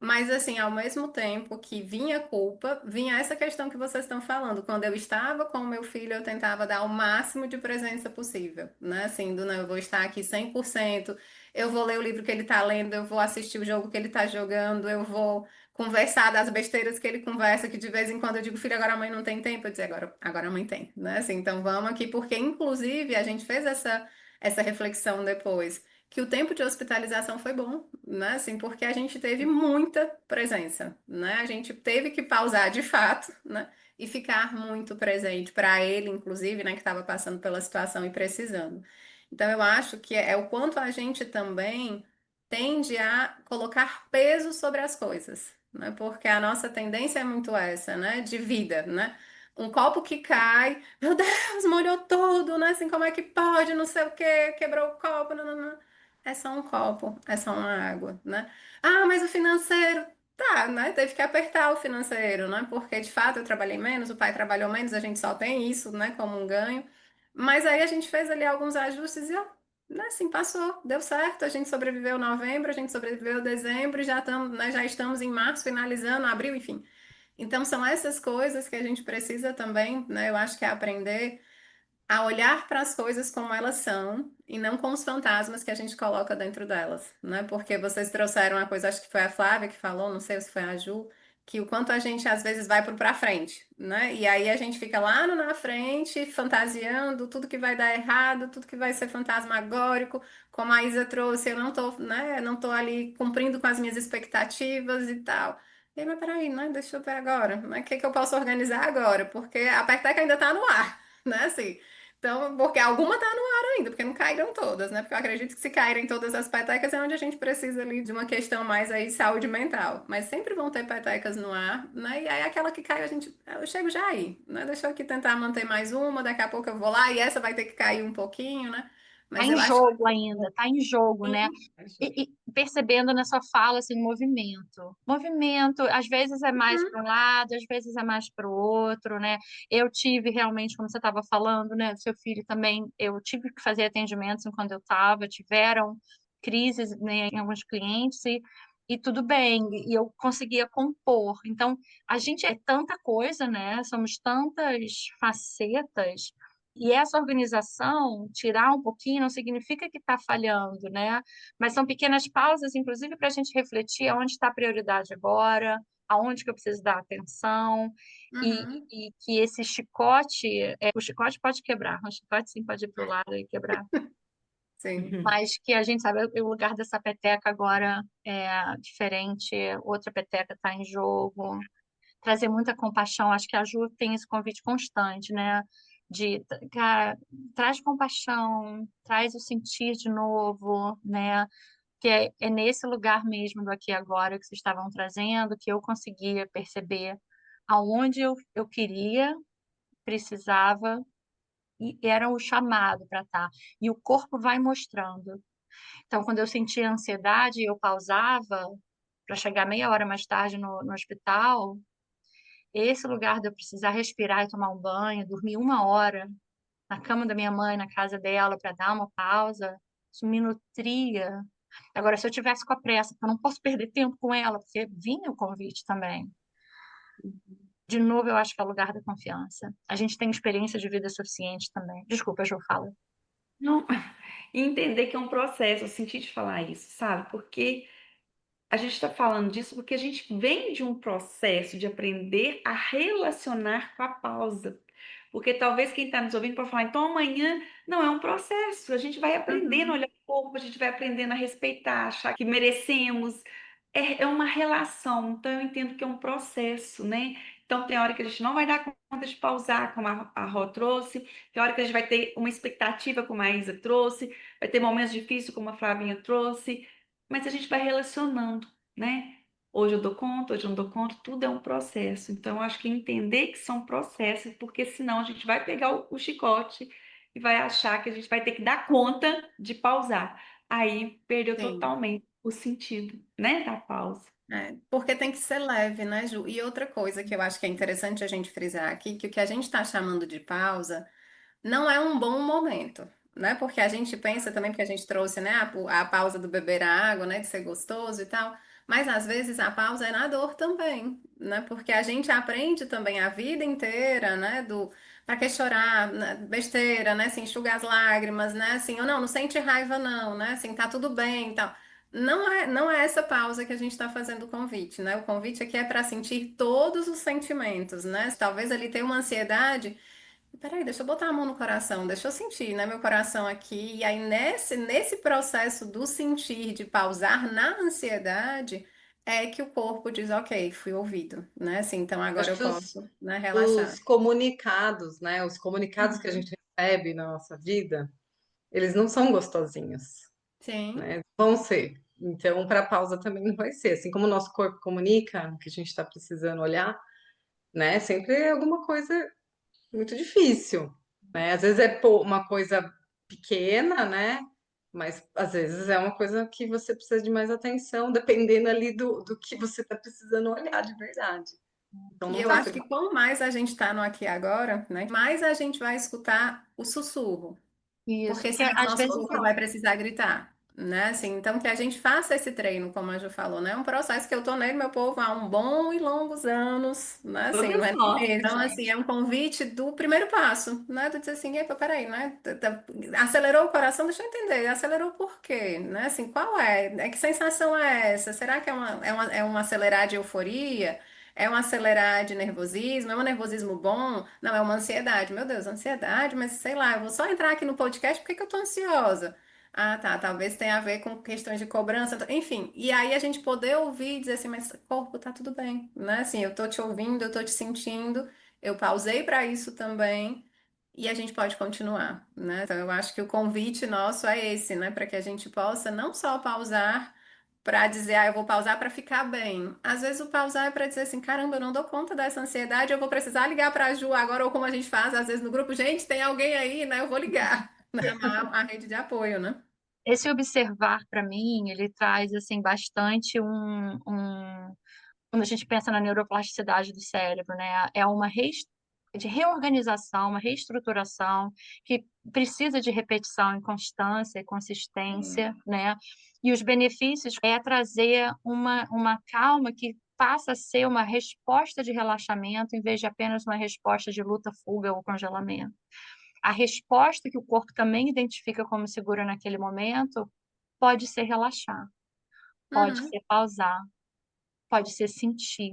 Mas assim, ao mesmo tempo que vinha culpa, vinha essa questão que vocês estão falando. Quando eu estava com o meu filho, eu tentava dar o máximo de presença possível, né? Assim, do não, eu vou estar aqui 100%, eu vou ler o livro que ele está lendo, eu vou assistir o jogo que ele está jogando, eu vou conversar das besteiras que ele conversa, que de vez em quando eu digo: "Filho, agora a mãe não tem tempo". Eu digo: agora a mãe tem, né? Assim, então vamos aqui, porque inclusive a gente fez essa reflexão depois que o tempo de hospitalização foi bom, né? Assim, porque a gente teve muita presença, né? A gente teve que pausar de fato, né? E ficar muito presente para ele, inclusive, né? Que estava passando pela situação e precisando. Então, eu acho que é o quanto a gente também tende a colocar peso sobre as coisas, né? Porque a nossa tendência é muito essa, né? De vida, né? Um copo que cai, meu Deus, molhou tudo, né? Assim, como é que pode? Não sei o quê, quebrou o copo, não, não, não. É só um copo, é só uma água, né? Ah, mas o financeiro, tá, né? Teve que apertar o financeiro, né? Porque de fato eu trabalhei menos, o pai trabalhou menos, a gente só tem isso, né, como um ganho. Mas aí a gente fez ali alguns ajustes e, ó, né, assim, passou, deu certo. A gente sobreviveu novembro, a gente sobreviveu dezembro, e já estamos, né, já estamos em março, finalizando, abril, enfim. Então são essas coisas que a gente precisa também, né? Eu acho que é aprender a olhar para as coisas como elas são e não com os fantasmas que a gente coloca dentro delas, né? Porque vocês trouxeram uma coisa, acho que foi a Flávia que falou, não sei se foi a Ju, que o quanto a gente às vezes vai para frente, né? E aí a gente fica lá na frente, fantasiando tudo que vai dar errado, tudo que vai ser fantasmagórico, como a Isa trouxe, eu não tô, né? Não tô ali cumprindo com as minhas expectativas e tal. E aí, mas peraí, né? Deixa eu ver agora, né? O que que eu posso organizar agora? Porque a peteca ainda tá no ar, né? Assim, então, porque alguma tá no ar ainda, porque não caíram todas, né? Porque eu acredito que se caírem todas as petecas é onde a gente precisa ali de uma questão mais aí de saúde mental. Mas sempre vão ter petecas no ar, né? E aí aquela que cai, eu chego já aí, né? Deixa eu aqui tentar manter mais uma, daqui a pouco eu vou lá e essa vai ter que cair um pouquinho, né? Tá Mas em eu acho jogo ainda, tá em jogo, que né? E percebendo nessa fala assim, movimento. Movimento, às vezes é mais uhum, para um lado, às vezes é mais para o outro, né? Eu tive realmente, como você estava falando, né, do seu filho também, eu tive que fazer atendimentos enquanto eu estava, tiveram crises, né, em alguns clientes e tudo bem, e eu conseguia compor. Então, a gente é tanta coisa, né? Somos tantas facetas E essa organização, tirar um pouquinho, não significa que está falhando, né? Mas são pequenas pausas, inclusive, para a gente refletir aonde está a prioridade agora, aonde que eu preciso dar atenção, Uhum. e que esse chicote, o chicote pode quebrar, o chicote sim pode ir para o lado e quebrar, Sim, mas que a gente sabe o lugar dessa peteca agora é diferente, outra peteca está em jogo, trazer muita compaixão. Acho que a Ju tem esse convite constante, né? De, cara, traz compaixão, traz o sentir de novo, né? Que é nesse lugar mesmo do aqui e agora que vocês estavam trazendo, que eu conseguia perceber aonde eu queria, precisava, e era o chamado para estar. E o corpo vai mostrando. Então, quando eu sentia ansiedade, eu pausava para chegar meia hora mais tarde no hospital. Esse lugar de eu precisar respirar e tomar um banho, dormir 1 hora na cama da minha mãe, na casa dela, para dar uma pausa, isso me nutria. Agora, se eu tivesse com a pressa, porque eu não posso perder tempo com ela, porque vinha o convite também. De novo, eu acho que é o lugar da confiança. A gente tem experiência de vida suficiente também. Desculpa, Ju, fala. Não, e entender que é um processo, eu senti de falar isso, sabe? Porque a gente está falando disso porque a gente vem de um processo de aprender a relacionar com a pausa. Porque talvez quem está nos ouvindo pode falar, então amanhã não é um processo. A gente vai aprendendo a uhum, olhar o corpo, a gente vai aprendendo a respeitar, achar que merecemos. É uma relação. Então eu entendo que é um processo, né? Então tem hora que a gente não vai dar conta de pausar, como a Rô trouxe. Tem hora que a gente vai ter uma expectativa, como a Isa trouxe. Vai ter momentos difíceis, como a Flavinha trouxe. Mas a gente vai relacionando, né? Hoje eu dou conta, hoje eu não dou conta, tudo é um processo. Então, eu acho que entender que são processos, porque senão a gente vai pegar o chicote e vai achar que a gente vai ter que dar conta de pausar. Aí perdeu sim. totalmente o sentido, né, da pausa. É, porque tem que ser leve, né, Ju? E outra coisa que eu acho que é interessante a gente frisar aqui, que o que a gente está chamando de pausa não é um bom momento, né? Porque a gente pensa também, porque a gente trouxe, né, a pausa do beber a água, né, de ser gostoso e tal, mas às vezes a pausa é na dor também, né? Porque a gente aprende também a vida inteira, né, do pra que chorar, né, besteira, né, assim, enxugar as lágrimas, né, assim, ou não, não sente raiva não, né, assim, tá tudo bem e tal. Não é essa pausa que a gente está fazendo o convite, né? O convite aqui é para sentir todos os sentimentos, né? Talvez ali tenha uma ansiedade. Peraí, deixa eu botar a mão no coração, deixa eu sentir, né, meu coração aqui. E aí, nesse processo do sentir, de pausar na ansiedade, é que o corpo diz, ok, fui ouvido, né? Assim, então agora Acho eu que posso, né, os relaxar. comunicados, né? Os comunicados que a Uhum. gente recebe na nossa vida, eles não são gostosinhos, Sim, né? Vão ser. Então, para a pausa também não vai ser. Assim como o nosso corpo comunica o que a gente está precisando olhar, né? Sempre é alguma coisa muito difícil, né? Às vezes é uma coisa pequena, né? Mas às vezes é uma coisa que você precisa de mais atenção, dependendo ali do que você está precisando olhar de verdade. Então e não eu vai acho ser. que quanto mais a gente está no aqui e agora, né, mais a gente vai escutar o sussurro. Isso, Porque porque senão o às nosso vezes corpo vai precisar gritar, né? Assim, então que a gente faça esse treino, como a Ju falou, né? É um processo que eu tô nele, meu povo, há um bom e longos anos, né? Assim, não Todas é nem nós, mesmo. Então, assim, gente. é um convite do primeiro passo, né? Tu dizer assim, epa, peraí, né? Acelerou o coração, deixa eu entender, acelerou por quê, né? Assim, qual é? Que sensação é essa? Será que é um acelerar de euforia? É um acelerar de nervosismo? É um nervosismo bom? Não, é uma ansiedade. Meu Deus, ansiedade, mas sei lá, eu vou só entrar aqui no podcast, por que que eu tô ansiosa? Ah, tá, talvez tenha a ver com questões de cobrança, enfim. E aí a gente poder ouvir e dizer assim, mas corpo, tá tudo bem, né? Assim, eu tô te ouvindo, eu tô te sentindo, eu pausei para isso também. E a gente pode continuar, né? Então, eu acho que o convite nosso é esse, né? Para que a gente possa não só pausar para dizer, eu vou pausar para ficar bem. Às vezes o pausar é para dizer assim, caramba, eu não dou conta dessa ansiedade, eu vou precisar ligar para a Ju agora, ou como a gente faz, às vezes no grupo, gente, tem alguém aí, né? Eu vou ligar, né? A rede de apoio, né? esse observar para mim, ele traz assim bastante quando a gente pensa na neuroplasticidade do cérebro, né? É uma de reorganização, uma reestruturação que precisa de repetição e constância e consistência, Sim. né? E os benefícios é trazer uma calma que passa a ser uma resposta de relaxamento em vez de apenas uma resposta de luta, fuga ou congelamento. A resposta que o corpo também identifica como segura naquele momento pode ser relaxar, pode Uhum, ser pausar, pode ser sentir.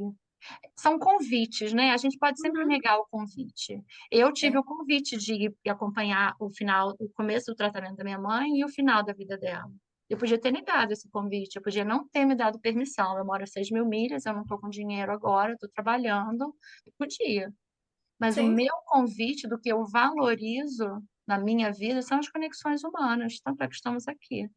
São convites, né? A gente pode sempre uhum. negar o convite. Eu tive É. o convite de ir acompanhar o começo do tratamento da minha mãe e o final da vida dela. Eu podia ter negado esse convite, eu podia não ter me dado permissão. Eu moro a 6 mil milhas, eu não estou com dinheiro agora, estou trabalhando, eu podia. Mas o Sim. meu convite do que eu valorizo na minha vida são as conexões humanas, tanto é que estamos aqui.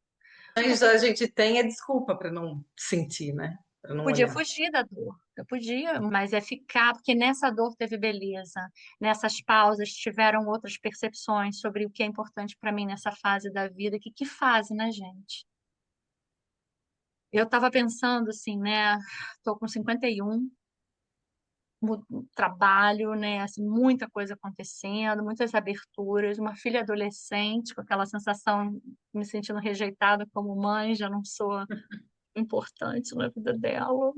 Mas a gente tem a desculpa para não sentir, né? Para não Podia olhar. fugir da dor, eu podia, mas é ficar, porque nessa dor teve beleza, nessas pausas tiveram outras percepções sobre o que é importante para mim nessa fase da vida, que fase, né, gente? Eu estava pensando assim, né? Tô com 51, trabalho, né? Assim, muita coisa acontecendo, muitas aberturas, uma filha adolescente com aquela sensação, me sentindo rejeitada como mãe, já não sou importante na vida dela.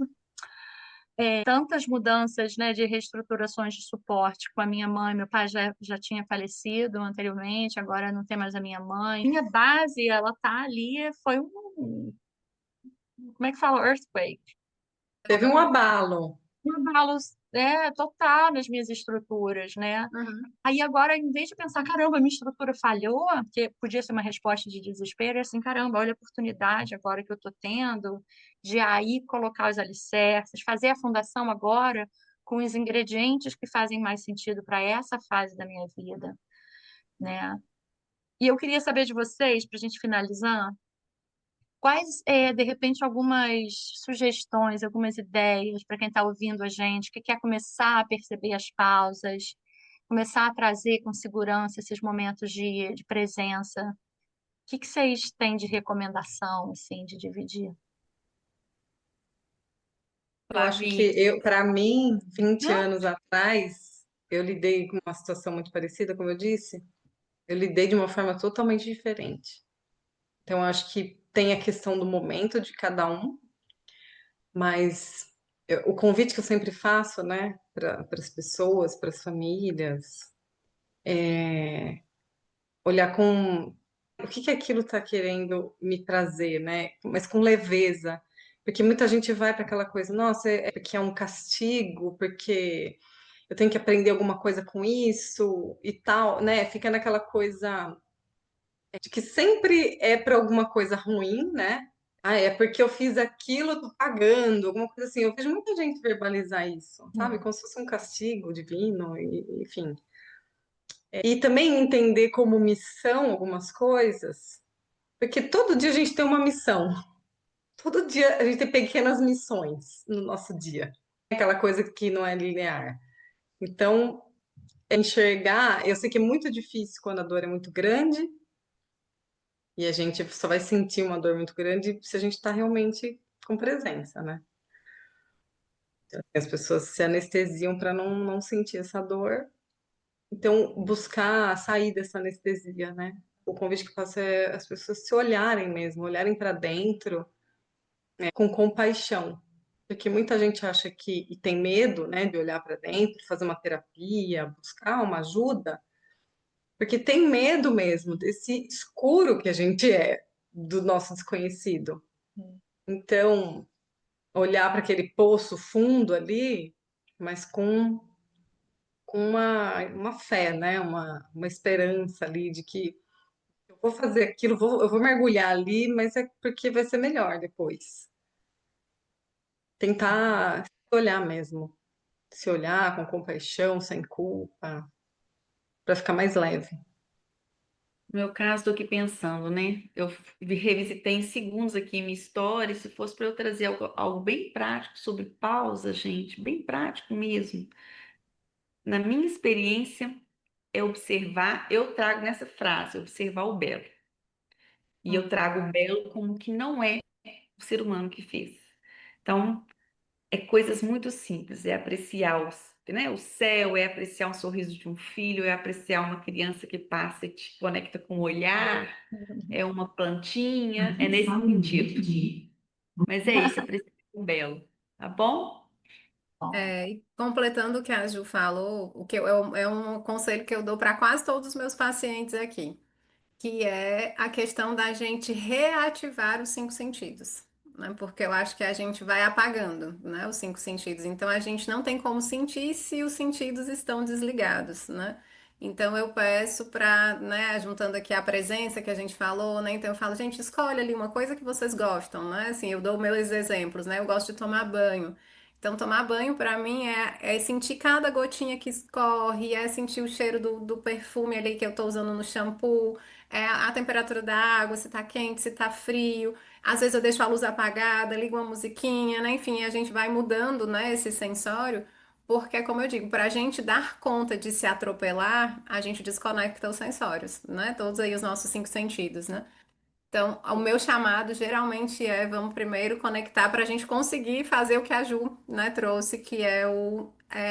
Tantas mudanças, né, de reestruturações de suporte com a minha mãe. Meu pai já tinha falecido anteriormente, agora não tem mais a minha mãe. Minha base, ela tá ali, foi como é que fala? Earthquake. Teve um abalo. Um abalo, total nas minhas estruturas, né? Uhum. Aí agora, em vez de pensar, caramba, minha estrutura falhou, que podia ser uma resposta de desespero, é assim, caramba, olha a oportunidade agora que eu estou tendo de aí colocar os alicerces, fazer a fundação agora com os ingredientes que fazem mais sentido para essa fase da minha vida, né? E eu queria saber de vocês, para a gente finalizar, quais, de repente, algumas sugestões, algumas ideias para quem está ouvindo a gente, que quer começar a perceber as pausas, começar a trazer com segurança esses momentos de presença. O que vocês têm de recomendação, assim, de dividir? Eu acho que Flavinha, para mim, 20 Não? anos atrás, eu lidei com uma situação muito parecida, como eu disse, eu lidei de uma forma totalmente diferente. Então, eu acho que tem a questão do momento de cada um, mas o convite que eu sempre faço, né, para as pessoas, para as famílias, olhar com o que aquilo está querendo me trazer, né? Mas com leveza. Porque muita gente vai para aquela coisa, nossa, é porque é um castigo, porque eu tenho que aprender alguma coisa com isso e tal, né? Fica naquela coisa de que sempre é para alguma coisa ruim, né? Ah, é porque eu fiz aquilo, eu tô pagando, alguma coisa assim. Eu vejo muita gente verbalizar isso, sabe? Hum. Como se fosse um castigo divino, enfim. E também entender como missão algumas coisas, porque todo dia a gente tem uma missão. Todo dia a gente tem pequenas missões no nosso dia. Aquela coisa que não é linear. Então, enxergar, eu sei que é muito difícil quando a dor é muito grande, e a gente só vai sentir uma dor muito grande se a gente está realmente com presença, né? As pessoas se anestesiam para não sentir essa dor. Então, buscar sair dessa anestesia, né? O convite que eu faço é as pessoas se olharem mesmo, olharem para dentro, né, com compaixão. Porque muita gente acha que, e tem medo, né, de olhar para dentro, fazer uma terapia, buscar uma ajuda, porque tem medo mesmo desse escuro que a gente é, do nosso desconhecido. Então, olhar para aquele poço fundo ali, mas com uma fé, né? Uma esperança ali de que eu vou fazer aquilo, eu vou mergulhar ali, mas é porque vai ser melhor depois. Tentar se olhar mesmo, se olhar com compaixão, sem culpa, para ficar mais leve. no meu caso, estou aqui pensando, né? Eu revisitei em segundos aqui minha história. Se fosse para eu trazer algo bem prático sobre pausa, gente, bem prático mesmo. Na minha experiência, é observar, eu trago nessa frase, observar o belo. E eu trago o belo como que não é o ser humano que fez. Então, é coisas muito simples, é apreciar o céu, é apreciar um sorriso de um filho, é apreciar uma criança que passa e te conecta com o olhar, é uma plantinha, é nesse sentido. Mas é isso, apreciar o belo, tá bom? E completando o que a Ju falou, é um conselho que eu dou para quase todos os meus pacientes aqui, que é a questão da gente reativar os cinco sentidos, né? Porque eu acho que a gente vai apagando, né, os cinco sentidos. Então a gente não tem como sentir se os sentidos estão desligados, né? Então eu peço para, né, juntando aqui a presença que a gente falou, né? Então eu falo, gente, escolhe ali uma coisa que vocês gostam, né? Assim, eu dou meus exemplos, né? Eu gosto de tomar banho. Então, tomar banho para mim é sentir cada gotinha que escorre, é sentir o cheiro do perfume ali que eu tô usando no shampoo, é a temperatura da água, se tá quente, se tá frio. Às vezes eu deixo a luz apagada, ligo uma musiquinha, né? Enfim, a gente vai mudando, né, esse sensório, porque, como eu digo, para a gente dar conta de se atropelar, a gente desconecta os sensórios, né? Todos aí os nossos cinco sentidos, né? Então, o meu chamado geralmente é, vamos primeiro conectar para a gente conseguir fazer o que a Ju, né, trouxe, que é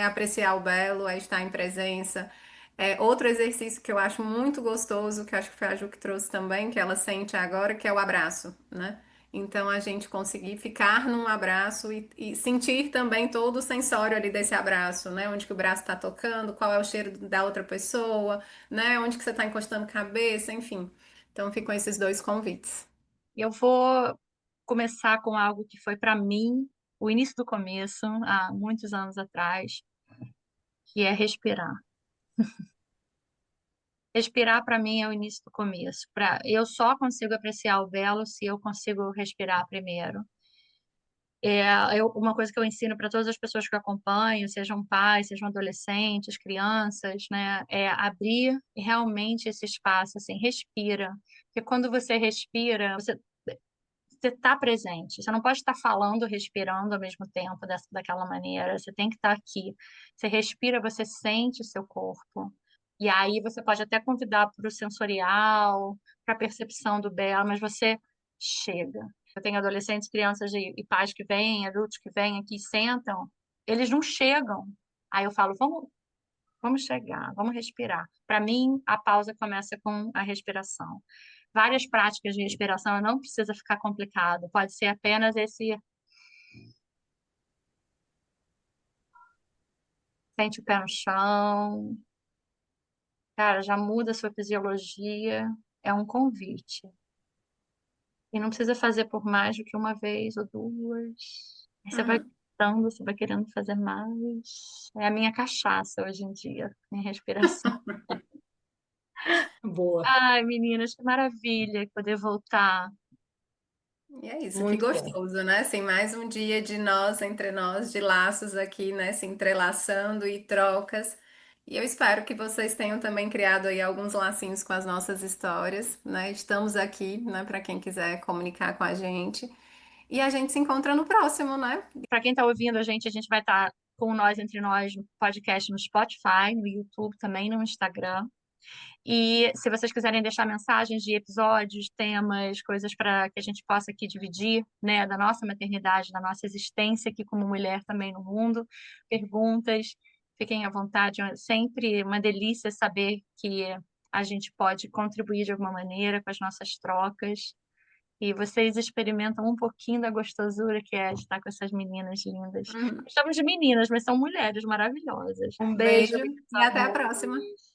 apreciar o belo, é estar em presença. Outro exercício que eu acho muito gostoso, que acho que foi a Ju que trouxe também, que ela sente agora, que é o abraço, né? Então, a gente conseguir ficar num abraço e sentir também todo o sensório ali desse abraço, né? Onde que o braço está tocando, qual é o cheiro da outra pessoa, né? Onde que você está encostando cabeça, enfim. Então, ficam esses dois convites. Eu vou começar com algo que foi para mim o início do começo, há muitos anos atrás, que é respirar. Respirar para mim é o início do começo. Eu só consigo apreciar o belo se eu consigo respirar primeiro. Uma coisa que eu ensino para todas as pessoas que eu acompanho, sejam pais, sejam adolescentes, crianças, né, é abrir realmente esse espaço, assim, respira. Porque quando você respira, você está presente. Você não pode estar falando, respirando ao mesmo tempo daquela maneira. Você tem que estar aqui. Você respira, você sente o seu corpo. E aí você pode até convidar para o sensorial, para a percepção do belo, mas você chega. Eu tenho adolescentes, crianças e pais que vêm, adultos que vêm aqui e sentam, eles não chegam. Aí eu falo, vamos chegar, vamos respirar. Para mim, a pausa começa com a respiração. Várias práticas de respiração, não precisa ficar complicado, pode ser apenas esse, sente o pé no chão, cara, já muda a sua fisiologia, é um convite. E não precisa fazer por mais do que uma vez ou duas. Aí você vai Uhum. gostando, você vai querendo fazer mais. É a minha cachaça hoje em dia, minha respiração. Boa, Ai, meninas, que maravilha poder voltar. E é isso, que muito bom. gostoso, né? Assim, mais um dia de nós, entre nós, de laços aqui, né? Se entrelaçando e trocas. E eu espero que vocês tenham também criado aí alguns lacinhos com as nossas histórias, né? Estamos aqui, né? Para quem quiser comunicar com a gente. E a gente se encontra no próximo, né? Para quem está ouvindo a gente vai estar com Nós Entre Nós no podcast no Spotify, no YouTube também, no Instagram. E se vocês quiserem deixar mensagens de episódios, temas, coisas para que a gente possa aqui dividir, né, da nossa maternidade, da nossa existência aqui como mulher também no mundo, perguntas, fiquem à vontade. É sempre uma delícia saber que a gente pode contribuir de alguma maneira com as nossas trocas. E vocês experimentam um pouquinho da gostosura que é estar com essas meninas lindas. Uhum. Estamos de meninas, mas são mulheres maravilhosas. Um beijo, Beijo meus e até a próxima. amores.